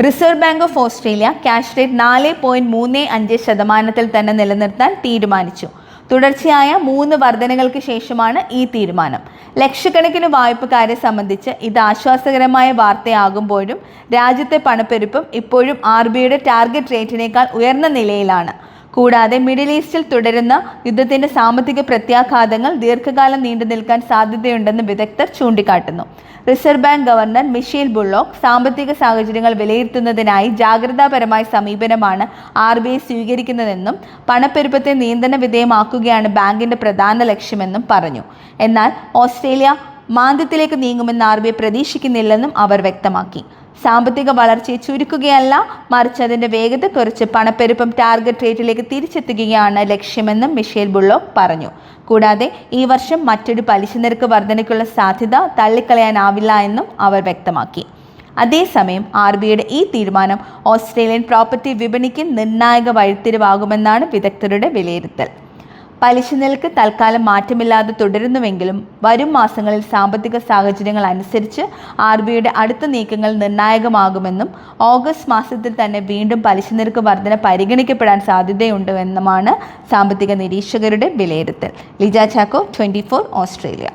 Reserve bank of Australia cash rate 4.35% തന്നെ നിലനിർത്താൻ തീരുമാനിച്ചു. തുടർച്ചയായ 3 വർധനകൾക്ക് ശേഷമാണ് ഈ തീരുമാനം. ലക്ഷക്കണക്കിന് വായ്പക്കാരെ സംബന്ധിച്ച് ഇത് ആശ്വാസകരമായ വാർത്തയാകുമ്പോഴും രാജ്യത്തെ പണപ്പെരുപ്പം ഇപ്പോഴും RBIയുടെ ടാർഗറ്റ് റേറ്റിനേക്കാൾ ഉയർന്ന നിലയിലാണ്. കൂടാതെ മിഡിൽ ഈസ്റ്റിൽ തുടരുന്ന യുദ്ധത്തിന്റെ സാമ്പത്തിക പ്രത്യാഘാതങ്ങൾ ദീർഘകാലം നീണ്ടു നിൽക്കാൻ സാധ്യതയുണ്ടെന്ന് വിദഗ്ധർ ചൂണ്ടിക്കാട്ടുന്നു. Reserve bank governor Michel Bullock സാമ്പത്തിക സാഹചര്യങ്ങൾ വിലയിരുത്തുന്നതിനായി ജാഗ്രതാപരമായ സമീപനമാണ് RBI സ്വീകരിക്കുന്നതെന്നും പണപ്പെരുപ്പത്തെ നിയന്ത്രണ വിധേയമാക്കുകയാണ് ബാങ്കിന്റെ പ്രധാന ലക്ഷ്യമെന്നും പറഞ്ഞു. എന്നാൽ ഓസ്ട്രേലിയ മാന്ദ്യത്തിലേക്ക് നീങ്ങുമെന്ന് RBI പ്രതീക്ഷിക്കുന്നില്ലെന്നും അവർ വ്യക്തമാക്കി. സാമ്പത്തിക വളർച്ചയെ ചുരുക്കുകയല്ല, മറിച്ച് അതിന്റെ വേഗത കുറച്ച് പണപ്പെരുപ്പം ടാർഗറ്റ് റേറ്റിലേക്ക് തിരിച്ചെത്തുകയാണ് ലക്ഷ്യമെന്നും മിഷേൽ ബുള്ളോക്ക് പറഞ്ഞു. കൂടാതെ ഈ വർഷം മറ്റൊരു പലിശ നിരക്ക് വർധനയ്ക്കുള്ള സാധ്യത തള്ളിക്കളയാനാവില്ല എന്നും അവർ വ്യക്തമാക്കി. അതേസമയം RBIയുടെ ഈ തീരുമാനം ഓസ്ട്രേലിയൻ പ്രോപ്പർട്ടി വിപണിക്ക് നിർണായക വഴിത്തിരിവാകുമെന്നാണ് വിദഗ്ധരുടെ വിലയിരുത്തൽ. പലിശ നിരക്ക് തൽക്കാലം മാറ്റമില്ലാതെ തുടരുന്നുവെങ്കിലും വരും മാസങ്ങളിൽ സാമ്പത്തിക സാഹചര്യങ്ങൾ അനുസരിച്ച് RBIയുടെ അടുത്ത നീക്കങ്ങൾ നിർണായകമാകുമെന്നും ഓഗസ്റ്റ് മാസത്തിൽ തന്നെ വീണ്ടും പലിശ നിരക്ക് വർധന പരിഗണിക്കപ്പെടാൻ സാധ്യതയുണ്ടെന്നുമാണ് സാമ്പത്തിക നിരീക്ഷകരുടെ വിലയിരുത്തൽ. ലിജ ചാക്കോ, 24 ഓസ്ട്രേലിയ.